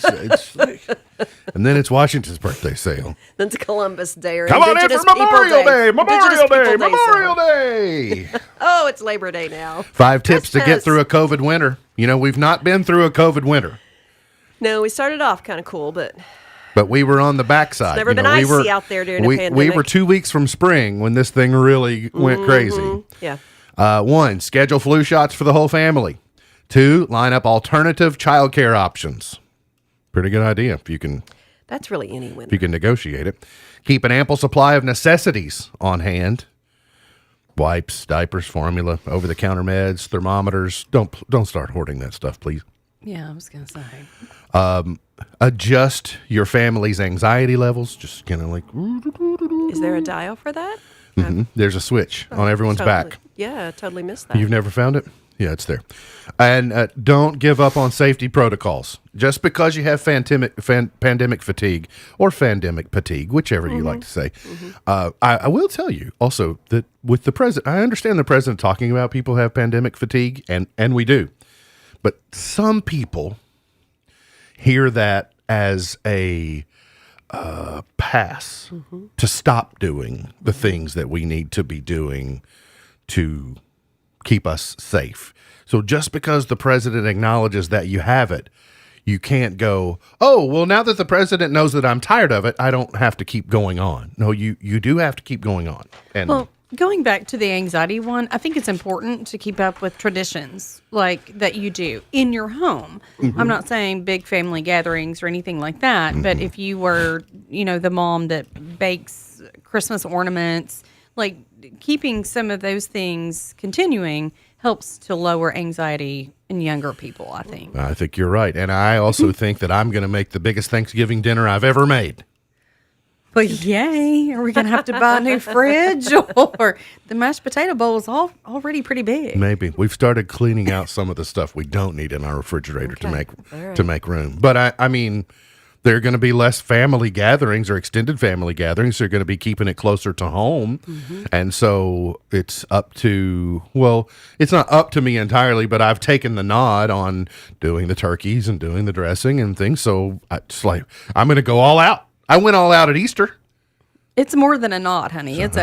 and then it's Washington's birthday sale. Then it's Columbus Day or Come on in Indigenous for Memorial People Day! Memorial Day! People Memorial sale. Day! Oh, it's Labor Day now. 5 tips to get Christmas. through a COVID winter. We've not been through a COVID winter. No, we started off kind of cool, but But we were on the backside. It's never been icy out there during a we pandemic. were 2 weeks from spring when this thing really went crazy. Yeah. 1, schedule flu shots for the whole family. 2, line up alternative childcare options. Pretty good idea if you can. That's really any winner. If you can negotiate it. Keep an ample supply of necessities on hand. Wipes, diapers, formula, over-the-counter meds, thermometers. Don't start hoarding that stuff, please. Yeah, I was going to say. Adjust your family's anxiety levels. Just kind of like. Is there a dial for that? There's a switch on everyone's Totally. back. Yeah, totally missed that. You've never found it? Yeah, it's there. And don't give up on safety protocols. Just because you have pandemic fatigue or pandemic fatigue, whichever you like to say. I will tell you also that with the president, I understand the president talking about people have pandemic fatigue, and we do. But some people hear that as a pass to stop doing the things that we need to be doing to keep us safe. So just because the president acknowledges that you have it, you can't go, oh, well, now that the president knows that I'm tired of it, I don't have to keep going on. No, you do have to keep going on. And Well, going back to the anxiety one, I think it's important to keep up with traditions like that you do in your home. I'm not saying big family gatherings or anything like that, but if you were, the mom that bakes Christmas ornaments, like keeping some of those things continuing helps to lower anxiety in younger people, I think. I think you're right. And I also think that I'm going to make the biggest Thanksgiving dinner I've ever made. But yay, are we going to have to buy a new fridge? Or the mashed potato bowl is already pretty big. Maybe. We've started cleaning out some of the stuff we don't need in our refrigerator to make room. But I mean, there are going to be less family gatherings or extended family gatherings. They're going to be keeping it closer to home. And so it's up to, well, it's not up to me entirely, but I've taken the nod on doing the turkeys and doing the dressing and things. So it's like, I'm going to go all out. I went all out at Easter. It's more than a knot, honey. It's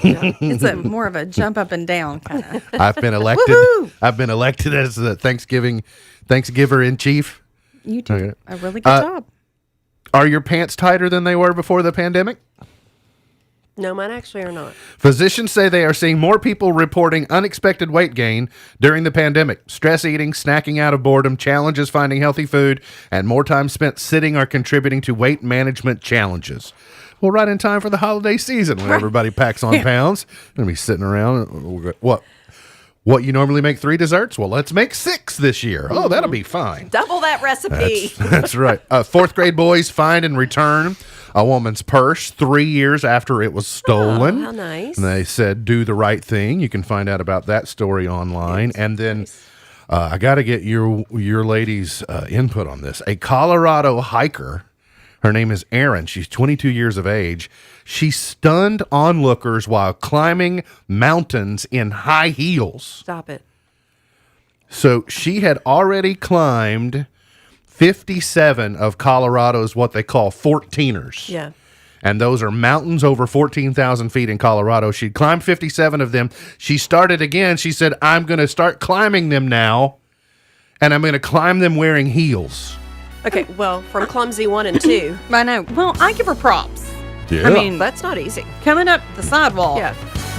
it's more of a jump up and down kind of. I've been elected. I've been elected as the Thanksgiver in chief. You did a really good job. Are your pants tighter than they were before the pandemic? No, mine actually are not. Physicians say they are seeing more people reporting unexpected weight gain during the pandemic. Stress eating, snacking out of boredom, challenges finding healthy food, and more time spent sitting are contributing to weight management challenges. Well, right in time for the holiday season when everybody packs on pounds. Going to be sitting around. What you normally make 3 desserts? Well, let's make 6 this year. Oh, that'll be fine. Double that recipe. That's right. 4th grade boys find and return a woman's purse 3 years after it was stolen. Oh, how nice. And they said, do the right thing. You can find out about that story online. And then I got to get your ladies' input on this. A Colorado hiker, her name is Erin. She's 22 years of age. She stunned onlookers while climbing mountains in high heels. Stop it. So she had already climbed 57 of Colorado's what they call 14ers. Yeah. And those are mountains over 14,000 feet in Colorado. She'd climbed 57 of them. She started again. She said, I'm going to start climbing them now, and I'm going to climb them wearing heels. Okay, well, from clumsy 1 and 2. I know. Well, I give her props. Yeah. I mean, That's not easy. coming up the sidewalk, Yeah.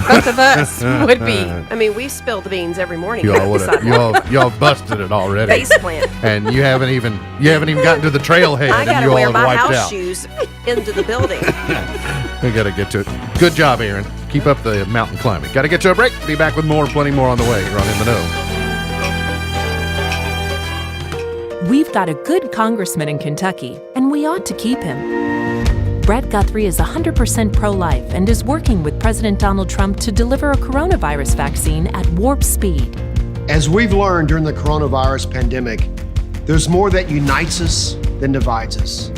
both of us would be. I mean, we spill the beans every morning. Y'all at the sidewalk. y'all busted it already. Base plant. And you haven't even gotten to the trailhead, I and gotta you all wear have my wiped house out. shoes into the building. We got to get to it. Good job, Aaron. Keep up the mountain climbing. Got to get to a break. Be back with plenty more on the way here on In the Know. We've got a good congressman in Kentucky, and we ought to keep him. Brett Guthrie is 100% pro-life and is working with President Donald Trump to deliver a coronavirus vaccine at warp speed. As we've learned during the coronavirus pandemic, there's more that unites us than divides us.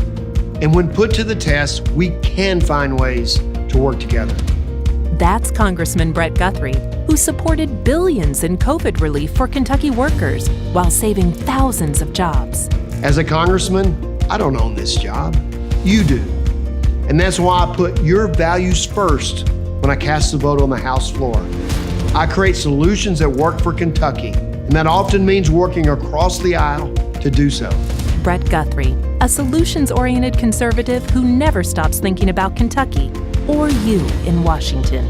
And when put to the test, we can find ways to work together. That's Congressman Brett Guthrie, who supported billions in COVID relief for Kentucky workers while saving thousands of jobs. As a congressman, I don't own this job. You do. And that's why I put your values first when I cast the vote on the House floor. I create solutions that work for Kentucky, and that often means working across the aisle to do so. Brett Guthrie, a solutions-oriented conservative who never stops thinking about Kentucky or you in Washington.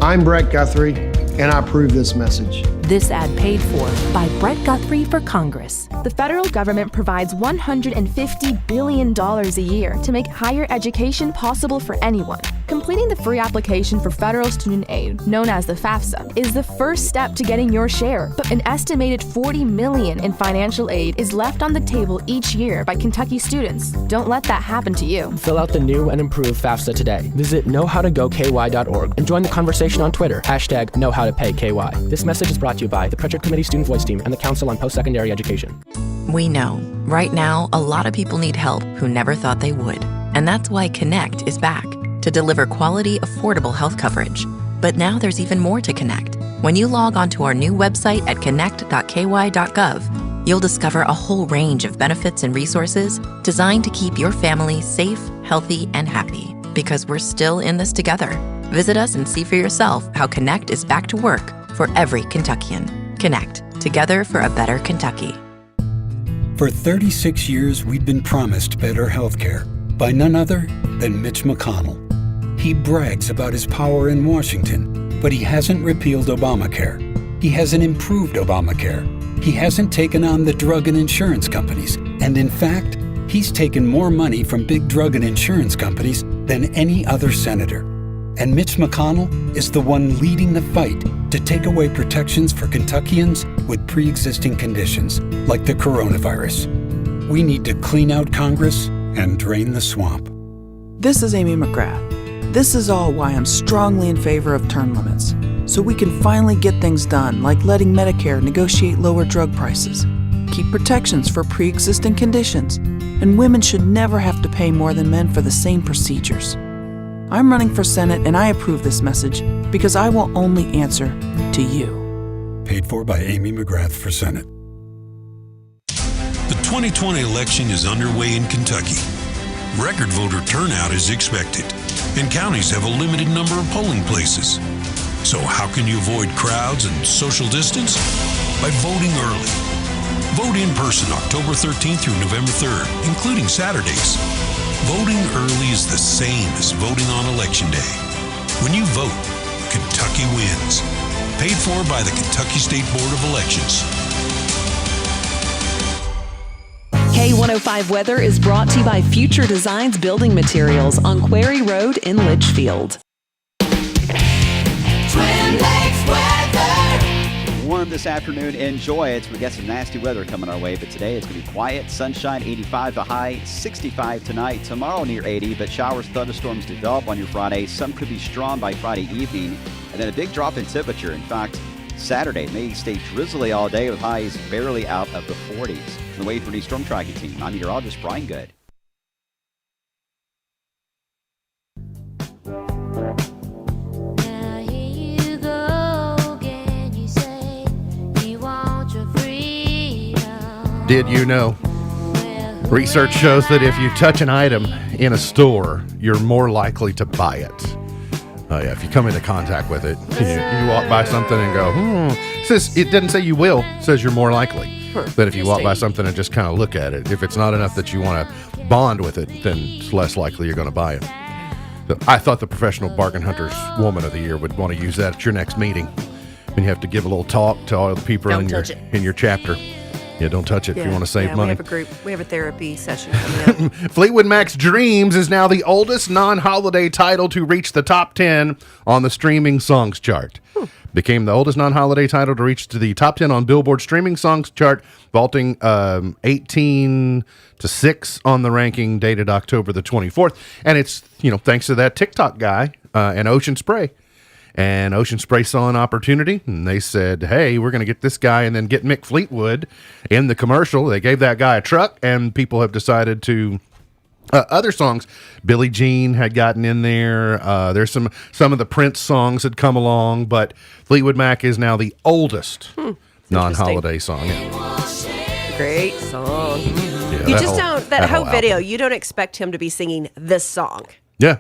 I'm Brett Guthrie, and I approve this message. This ad paid for by Brett Guthrie for Congress. The federal government provides $150 billion a year to make higher education possible for anyone. Completing the free application for federal student aid, known as the FAFSA, is the first step to getting your share. But an estimated $40 million in financial aid is left on the table each year by Kentucky students. Don't let that happen to you. Fill out the new and improved FAFSA today. Visit knowhowtogoky.org and join the conversation on Twitter, #KnowHowToPayKY. This message is brought to you by the Pritchard Committee Student Voice Team and the Council on Post-Secondary Education. We know, right now, a lot of people need help who never thought they would. And that's why Connect is back to deliver quality, affordable health coverage. But now there's even more to Connect. When you log onto our new website at connect.ky.gov, you'll discover a whole range of benefits and resources designed to keep your family safe, healthy, and happy. Because we're still in this together. Visit us and see for yourself how Connect is back to work for every Kentuckian. Connect, together for a better Kentucky. For 36 years, we've been promised better health care by none other than Mitch McConnell. He brags about his power in Washington, but he hasn't repealed Obamacare. He hasn't improved Obamacare. He hasn't taken on the drug and insurance companies. And in fact, he's taken more money from big drug and insurance companies than any other senator. And Mitch McConnell is the one leading the fight to take away protections for Kentuckians with pre-existing conditions, like the coronavirus. We need to clean out Congress and drain the swamp. This is Amy McGrath. This is all why I'm strongly in favor of term limits, so we can finally get things done, like letting Medicare negotiate lower drug prices, keep protections for pre-existing conditions, and women should never have to pay more than men for the same procedures. I'm running for Senate, and I approve this message because I will only answer to you. Paid for by Amy McGrath for Senate. The 2020 election is underway in Kentucky. Record voter turnout is expected, and counties have a limited number of polling places. So how can you avoid crowds and social distance? By voting early. Vote in person October 13th through November 3rd, including Saturdays. Voting early is the same as voting on Election Day. When you vote, Kentucky wins. Paid for by the Kentucky State Board of Elections. K105 Weather is brought to you by Future Designs Building Materials on Quarry Road in Litchfield. Twin Lakes weather. Warm this afternoon. Enjoy it. We got some nasty weather coming our way, but today it's going to be quiet. Sunshine, 85 the high, 65 tonight. Tomorrow near 80, but showers, thunderstorms develop on your Friday. Some could be strong by Friday evening, and then a big drop in temperature. In fact, Saturday may stay drizzly all day with highs barely out of the 40s. On the way for the storm tracking team, I'm meteorologist Brian Good. Did you know? Research shows that if you touch an item in a store, you're more likely to buy it. If you come into contact with it, you walk by something and go, it doesn't say you will, it says you're more likely. But if you walk by something and just kind of look at it, if it's not enough that you want to bond with it, then it's less likely you're going to buy it. So I thought the Professional Bargain Hunters Woman of the Year would want to use that at your next meeting. When you have to give a little talk to all the people in your chapter. Yeah, don't touch it if you want to save money. We have a therapy session coming up. Fleetwood Mac's Dreams is now the oldest non-holiday title to reach the top 10 on the streaming songs chart. Became the oldest non-holiday title to reach to the top 10 on Billboard streaming songs chart, vaulting 18 to 6 on the ranking dated October the 24th. And it's, thanks to that TikTok guy and Ocean Spray. And Ocean Spray saw an opportunity, and they said, hey, we're going to get this guy and then get Mick Fleetwood in the commercial. They gave that guy a truck, and people have decided to... other songs, Billie Jean had gotten in there. There's some of the Prince songs had come along, but Fleetwood Mac is now the oldest non-holiday song. Yeah. Great song. Yeah, you just don't, that whole video, you don't expect him to be singing this song. Yeah.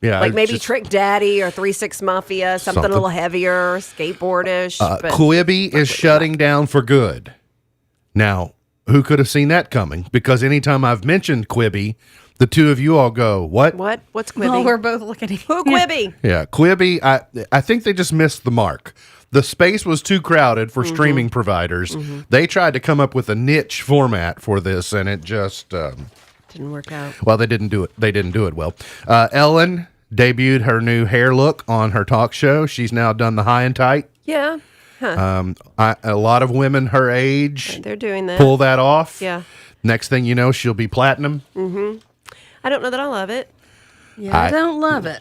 Yeah, like maybe Trick Daddy or 3 6 Mafia, something a little heavier, skateboardish. Quibi is shutting down for good. Now, who could have seen that coming? Because anytime I've mentioned Quibi, the two of you all go, what? What? What's Quibi? Well, we're both looking at Who Quibi? Yeah, Quibi, I think they just missed the mark. The space was too crowded for streaming providers. They tried to come up with a niche format for this, and it just didn't work out. Well, they didn't do it. They didn't do it well. Ellen debuted her new hair look on her talk show. She's now done the high and tight. Yeah. Huh. A lot of women her age They're doing that. pull that off. Yeah. Next thing you know, she'll be platinum. I don't know that I love it. Yeah, I don't love it.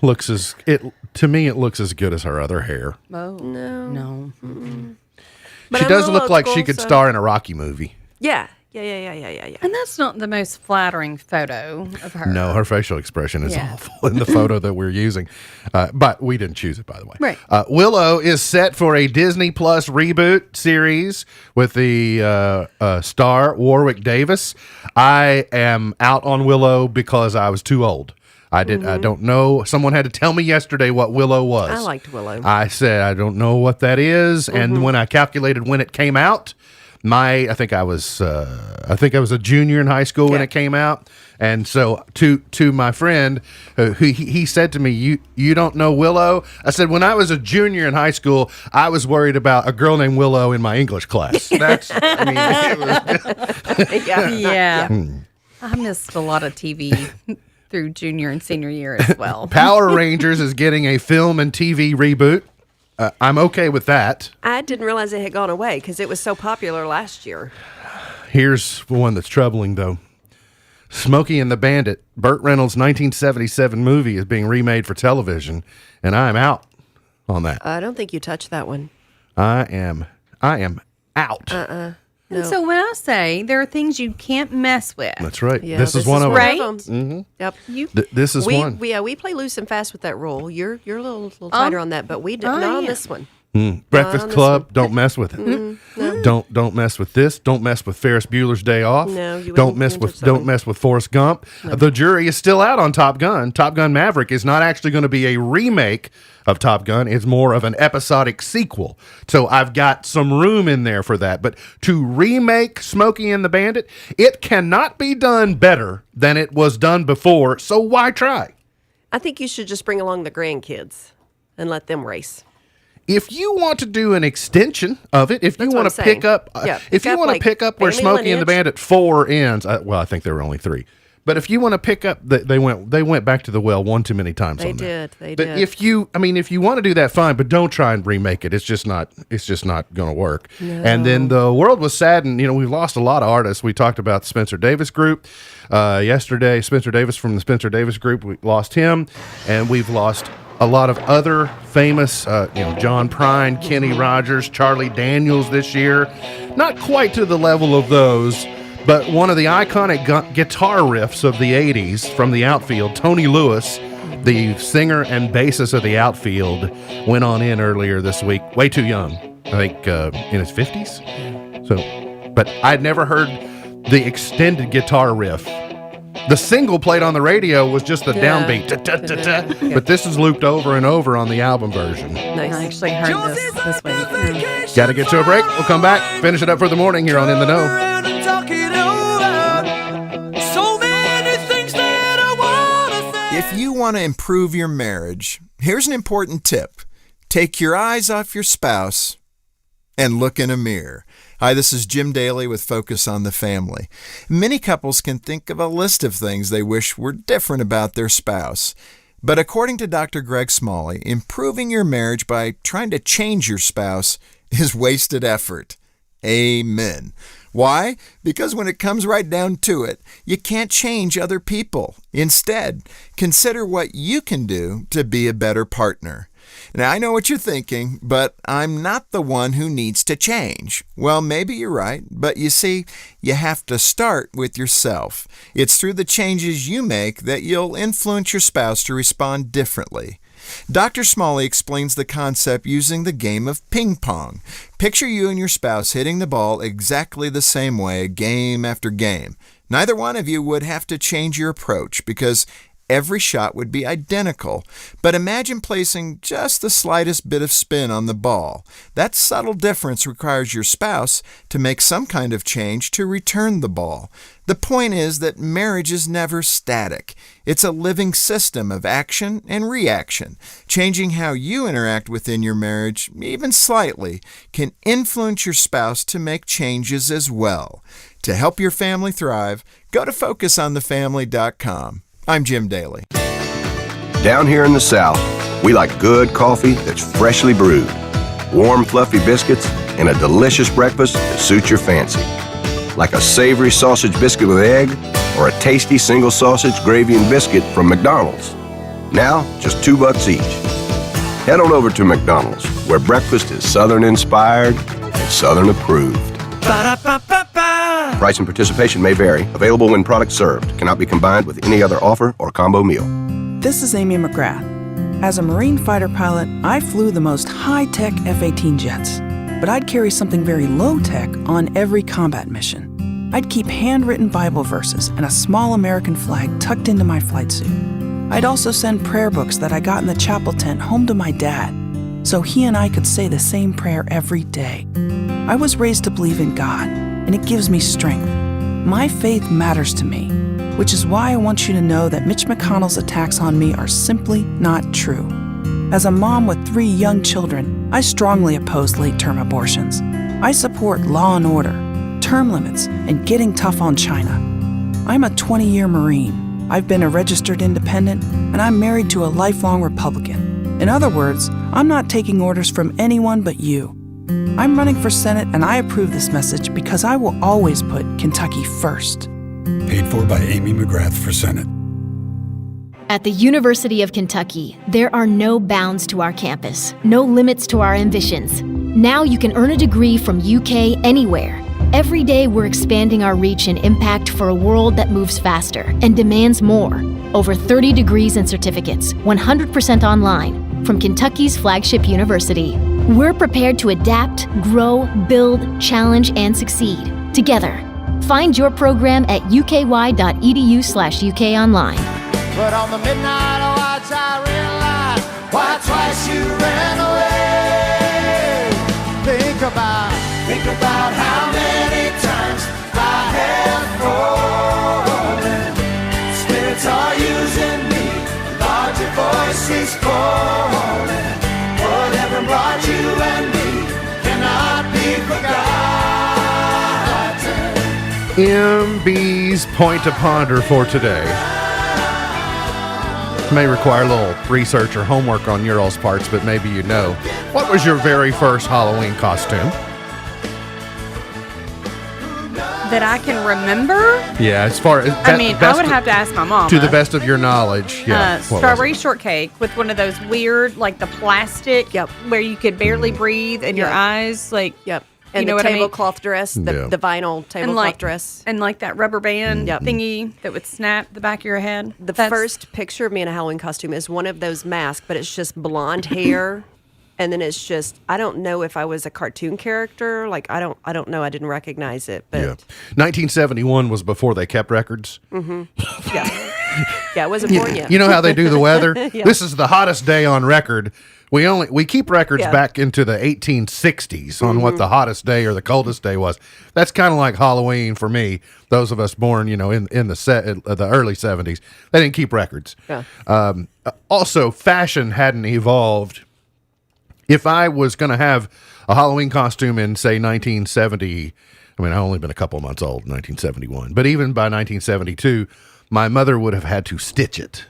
To me, it looks as good as her other hair. Oh, no. But She I'm does a look little like old she school, could so- star in a Rocky movie. Yeah. Yeah. And that's not the most flattering photo of her. No, her facial expression is Yeah. awful in the photo that we're using. But we didn't choose it, by the way. Right. Willow is set for a Disney Plus reboot series with the star Warwick Davis. I am out on Willow because I was too old. I don't know. Someone had to tell me yesterday what Willow was. I liked Willow. I said, I don't know what that is. And when I calculated when it came out, I think I was a junior in high school when it came out, and so to my friend, who he said to me, "You don't know Willow?" I said, "When I was a junior in high school, I was worried about a girl named Willow in my English class." That's, I mean, it was, Yeah. I missed a lot of TV through junior and senior year as well. Power Rangers is getting a film and TV reboot. I'm okay with that. I didn't realize it had gone away because it was so popular last year. Here's one that's troubling, though. Smokey and the Bandit, Burt Reynolds' 1977 movie, is being remade for television, and I am out on that. I don't think you touched that one. I am out. No. And so when I say there are things you can't mess with. That's right. Yeah, this is one of them. Right? Yep. This is one. We play loose and fast with that rule. You're a little tighter on that, but we did not on this one. Breakfast on this Club, one. don't mess with it. No. Don't mess with this. Don't mess with Ferris Bueller's Day Off. No, you don't wouldn't mess touch with that don't one. mess with Forrest Gump. The jury is still out on Top Gun. Top Gun Maverick is not actually going to be a remake of Top Gun. It's more of an episodic sequel. So I've got some room in there for that. But to remake Smokey and the Bandit, it cannot be done better than it was done before. So why try? I think you should just bring along the grandkids and let them race. If you want to do an extension of it, if you That's want what to I'm pick saying. up, Yeah, if you pick up, want to like, pick up where Family Smokey and the Lineage. Bandit 4 ends, well, I think there were only 3. But if you want to pick up, they went back to the well one too many times. They on that. did. They But did. if you want to do that, fine. But don't try and remake it. It's just not going to work. And then the world was saddened. We've lost a lot of artists. We talked about the Spencer Davis Group yesterday. Spencer Davis from the Spencer Davis Group. We lost him, and we've lost a lot of other famous, John Prine, Kenny Rogers, Charlie Daniels this year. Not quite to the level of those. But one of the iconic guitar riffs of the 80s from the outfield, Tony Lewis, the singer and bassist of the outfield, went on in earlier this week. Way too young. I think in his 50s. But I'd never heard the extended guitar riff. The single played on the radio was just the downbeat. But this is looped over and over on the album version. Nice. I actually heard this week. Got to get to a break. We'll come back, finish it up for the morning here on In the Know. If you want to improve your marriage, here's an important tip. Take your eyes off your spouse and look in a mirror. Hi, this is Jim Daly with Focus on the Family. Many couples can think of a list of things they wish were different about their spouse. But according to Dr. Greg Smalley, improving your marriage by trying to change your spouse is wasted effort. Amen. Why? Because when it comes right down to it, you can't change other people. Instead, consider what you can do to be a better partner. Now, I know what you're thinking, but I'm not the one who needs to change. Well, maybe you're right, but you see, you have to start with yourself. It's through the changes you make that you'll influence your spouse to respond differently. Dr. Smalley explains the concept using the game of ping pong. Picture you and your spouse hitting the ball exactly the same way game after game. Neither one of you would have to change your approach because every shot would be identical. But imagine placing just the slightest bit of spin on the ball. That subtle difference requires your spouse to make some kind of change to return the ball. The point is that marriage is never static. It's a living system of action and reaction. Changing how you interact within your marriage, even slightly, can influence your spouse to make changes as well. To help your family thrive, go to FocusOnTheFamily.com. I'm Jim Daly. Down here in the South, we like good coffee that's freshly brewed, warm, fluffy biscuits, and a delicious breakfast that suits your fancy. Like a savory sausage biscuit with egg or a tasty single sausage, gravy, and biscuit from McDonald's. Now, just $2 each. Head on over to McDonald's, where breakfast is Southern-inspired and Southern-approved. Price and participation may vary. Available when product served. Cannot be combined with any other offer or combo meal. This is Amy McGrath. As a Marine fighter pilot, I flew the most high-tech F-18 jets. But I'd carry something very low-tech on every combat mission. I'd keep handwritten Bible verses and a small American flag tucked into my flight suit. I'd also send prayer books that I got in the chapel tent home to my dad, so he and I could say the same prayer every day. I was raised to believe in God, and it gives me strength. My faith matters to me, which is why I want you to know that Mitch McConnell's attacks on me are simply not true. As a mom with 3 young children, I strongly oppose late-term abortions. I support law and order, term limits, and getting tough on China. I'm a 20-year Marine. I've been a registered independent, and I'm married to a lifelong Republican. In other words, I'm not taking orders from anyone but you. I'm running for Senate, and I approve this message because I will always put Kentucky first. Paid for by Amy McGrath for Senate. At the University of Kentucky, there are no bounds to our campus, no limits to our ambitions. Now you can earn a degree from UK anywhere. Every day we're expanding our reach and impact for a world that moves faster and demands more. Over 30 degrees and certificates, 100% online, from Kentucky's flagship university. We're prepared to adapt, grow, build, challenge, and succeed together. Find your program at uky.edu/UKonline. But on the midnight watch, I realized why twice you ran away. Think about how many times I have fallen. Spirits are using me, larger voices calling. Whatever brought you and me cannot be forgotten. MB's point to ponder for today may require a little research or homework on your all's parts, but maybe you know. What was your very first Halloween costume? That I can remember? Yeah, as far as I would have to ask my mom. To the best of your knowledge, yeah. What was Strawberry shortcake with one of those weird, like the plastic, where you could barely breathe and your eyes, like, and you know the what tablecloth dress, the vinyl tablecloth dress. And like that rubber band thingy that would snap the back of your head. The first picture of me in a Halloween costume is one of those masks, but it's just blonde hair. And then it's just, I don't know if I was a cartoon character. Like, I don't know. I didn't recognize it. But 1971 was before they kept records. Mm-hmm. Yeah, I wasn't born yet. You know how they do the weather? Yeah. This is the hottest day on record. We keep records back into the 1860s on what the hottest day or the coldest day was. That's kind of like Halloween for me. Those of us born, in the early 70s, they didn't keep records. Yeah. Also, fashion hadn't evolved. If I was going to have a Halloween costume in, say, 1970, I mean, I've only been a couple months old, 1971, but even by 1972, my mother would have had to stitch it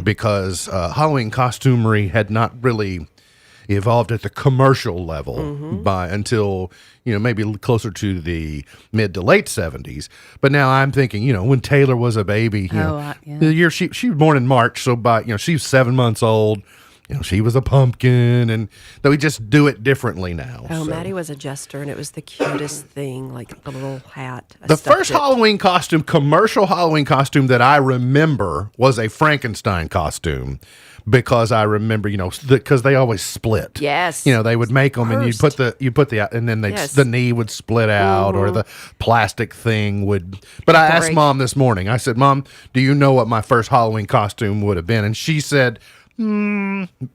because Halloween costumery had not really evolved at the commercial level until, maybe closer to the mid to late 70s. But now I'm thinking, when Taylor was a baby, the year she was born in March, so by, she's 7 months old. she was a pumpkin, and we just do it differently now. Oh, so. Maddie was a jester, and it was the cutest thing, like the little hat. I The stuffed first it. Halloween costume, commercial Halloween costume that I remember was a Frankenstein costume, because I remember, because they always split. Yes. They would make them, and you put the, and then Yes. the knee would split out, or the plastic thing would. But I asked Break. Mom this morning. I said, "Mom, do you know what my first Halloween costume would have been?" And she said,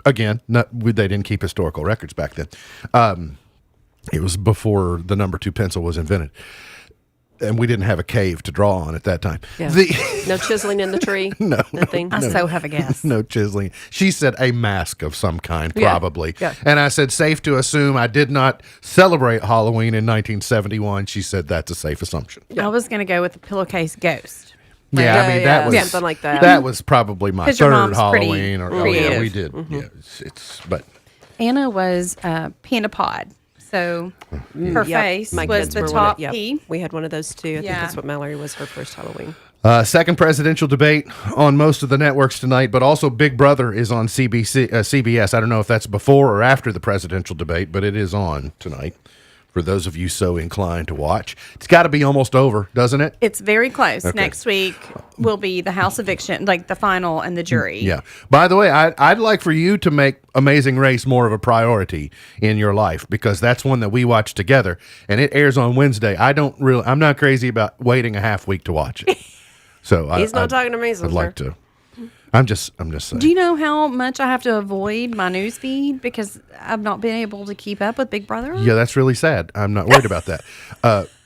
again, they didn't keep historical records back then. It was before the number 2 pencil was invented. And we didn't have a cave to draw on at that time. Yeah. No chiseling in the tree. No, Nothing. I so have a guess. no chiseling. She said a mask of some kind, Yeah. probably. Yeah. And I said, safe to assume I did not celebrate Halloween in 1971. She said that's a safe assumption. I was going to go with the pillowcase ghost. Yeah, I mean that was something like that. That was probably my 'Cause your third mom's pretty Halloween. Or creative. we did. Mm-hmm. Yeah, but Anna was Panda Pod. So her Yep, face my was kids the were top one of, P. We had one of those too. I think Yeah. that's what Mallory was her first Halloween. second presidential debate on most of the networks tonight, but also Big Brother is on CBS. I don't know if that's before or after the presidential debate, but it is on tonight for those of you so inclined to watch. It's got to be almost over, doesn't it? It's very close. Okay. Next week will be the House eviction, like the final and the jury. Yeah. By the way, I'd like for you to make Amazing Race more of a priority in your life, because that's one that we watch together, and it airs on Wednesday. I'm not crazy about waiting a half week to watch it. So He's not talking to me, I'd like to. I'm just saying. Do you know how much I have to avoid my news feed because I've not been able to keep up with Big Brother? Yeah, that's really sad. I'm not worried about that.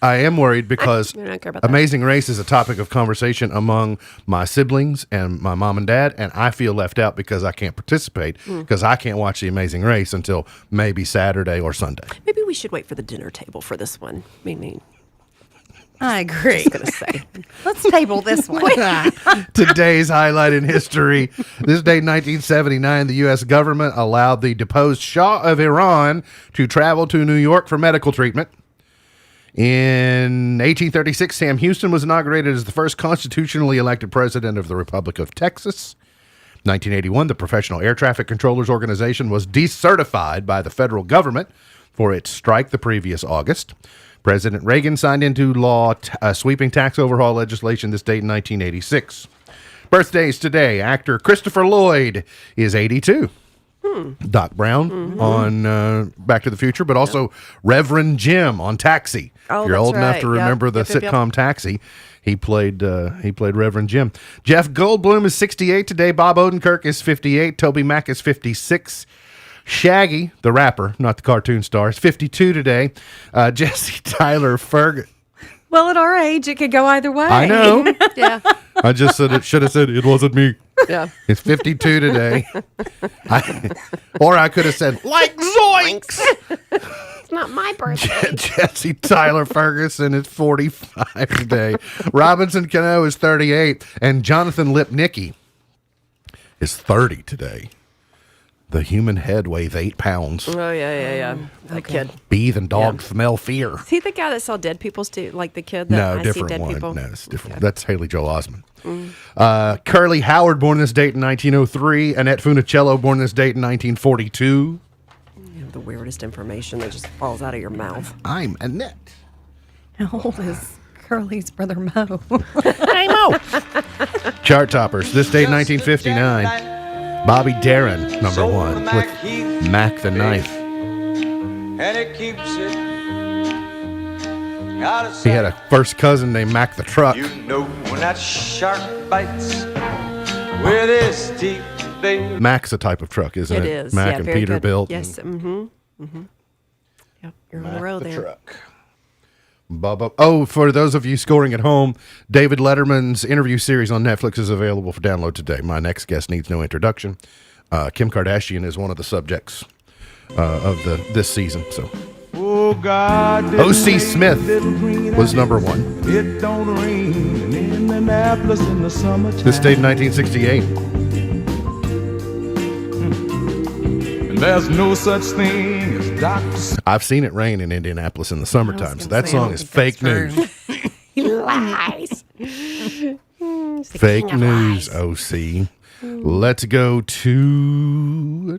I am worried because I don't care about that. Amazing Race is a topic of conversation among my siblings and my mom and dad, and I feel left out because I can't participate because I can't watch The Amazing Race until maybe Saturday or Sunday. Maybe we should wait for the dinner table for this one. I agree. Just gonna say. Let's table this one. Today's highlight in history. This day, 1979, the U.S. government allowed the deposed Shah of Iran to travel to New York for medical treatment. In 1836, Sam Houston was inaugurated as the first constitutionally elected president of the Republic of Texas. 1981, the Professional Air Traffic Controllers Organization was decertified by the federal government for its strike the previous August. President Reagan signed into law sweeping tax overhaul legislation this date in 1986. Birthdays today. Actor Christopher Lloyd is 82. Doc Brown on Back to the Future, but also Reverend Jim on Taxi. Oh, if you're that's old enough right. to Yep. remember the Yep, yep, yep. sitcom Taxi, he played Reverend Jim. Jeff Goldblum is 68 today. Bob Odenkirk is 58. Toby Mac is 56. Shaggy, the rapper, not the cartoon star, is 52 today. Jesse Tyler Ferguson. Well, at our age, it could go either way. I know. Yeah. I just said it. Should have said it wasn't me. Yeah. It's 52 today. Or I could have said, like zoinks. It's not my birthday. Jesse Tyler Ferguson is 45 today. Robinson Cano is 38. And Jonathan Lipnicki is 30 today. The human head weighs 8 pounds. Oh, yeah. That kid. Bees and dogs smell fear. Is he the guy that saw dead people's too? Like the kid that No, I different see dead one. people? No, it's different. That's Haley Joel Osment. Curly Howard, born this date in 1903. Annette Funicello, born this date in 1942. You have the weirdest information that just falls out of your mouth. I'm Annette. How old is Curly's brother Mo? Hey, Mo. Chart toppers. This date, 1959. Bobby Darin, number one, with Mac the Knife. And it keeps it out of He had a first cousin named Mac the Truck. You know when that shark bites with his teeth, they Mac's a type of truck, isn't it? It is. Mac yeah, and very good. Peterbilt. Yes. Yep, you're on the road there. Truck. Bubba. Oh, for those of you scoring at home, David Letterman's interview series on Netflix is available for download today. My next guest needs no introduction. Kim Kardashian is one of the subjects of this season. So, O.C. Smith was number one. It don't rain in Annapolis in the summertime. This stayed in 1968. And there's no such thing as doctors. I've seen it rain in Indianapolis in the summertime, so that song is fake news. He lies. Fake news, OC. Let's go to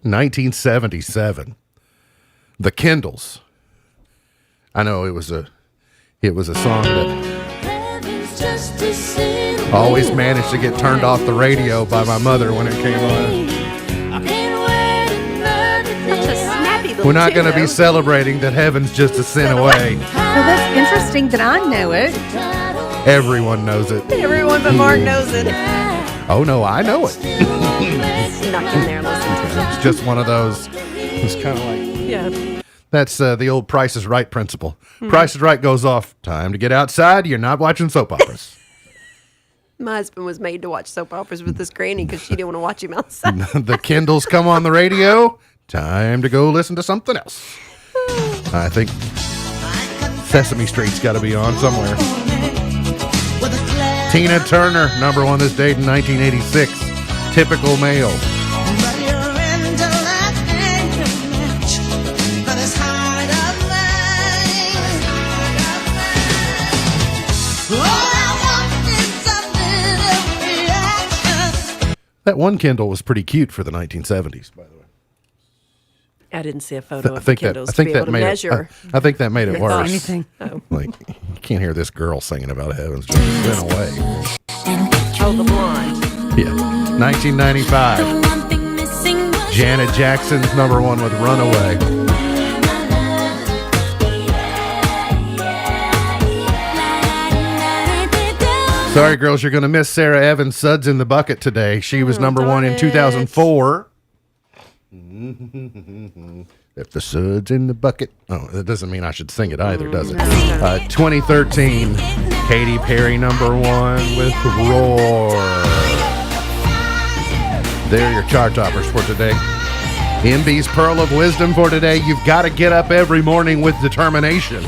1977. The Kindles. I know it was a song that always managed to get turned off the radio by my mother when it came on. Such a snappy little We're not tune, going to be though. celebrating that heaven's just a sin away. So that's interesting that I know it. Everyone knows it. Everyone but Mark knows it. Oh, no, I know it. Snuck in there and listened to It's just one of those. It's kind of like. it. Yeah. That's the old Price is Right principle. Price is Right goes off. Time to get outside. You're not watching soap operas. My husband was made to watch soap operas with his granny because she didn't want to watch him outside. The Kindles come on the radio. Time to go listen to something else. I think Sesame Street's got to be on somewhere. Tina Turner, number one this date in 1986. Typical Male. That one Kindle was pretty cute for the 1970s, by the way. I didn't see a photo I of the think Kindles I to think be that able to made measure. it. I think that made it worse. Anything. Oh. Like you can't hear this girl singing about heaven's just been away. Oh, the blonde. Yeah, 1995. Janet Jackson's number one with "Runaway." Sorry, girls, you're going to miss Sarah Evans' "Suds in the Bucket" today. She was number one in 2004. If the suds in the bucket. Oh, that doesn't mean I should sing it either, does it? 2013, Katy Perry number one with "Roar." There are your chart toppers for today. MB's Pearl of Wisdom for today. You've got to get up every morning with determination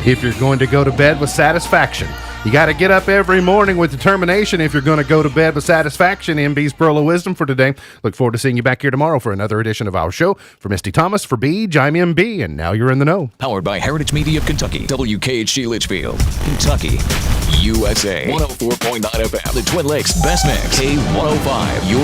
if you're going to go to bed with satisfaction. You got to get up every morning with determination if you're going to go to bed with satisfaction. MB's Pearl of Wisdom for today. Look forward to seeing you back here tomorrow for another edition of our show. For Misty Thomas, for Beej, I'm MB, and now you're in the know. Powered by Heritage Media of Kentucky, WKHG Litchfield, Kentucky, USA. 104.9 FM, the Twin Lakes Best Mix, K105, your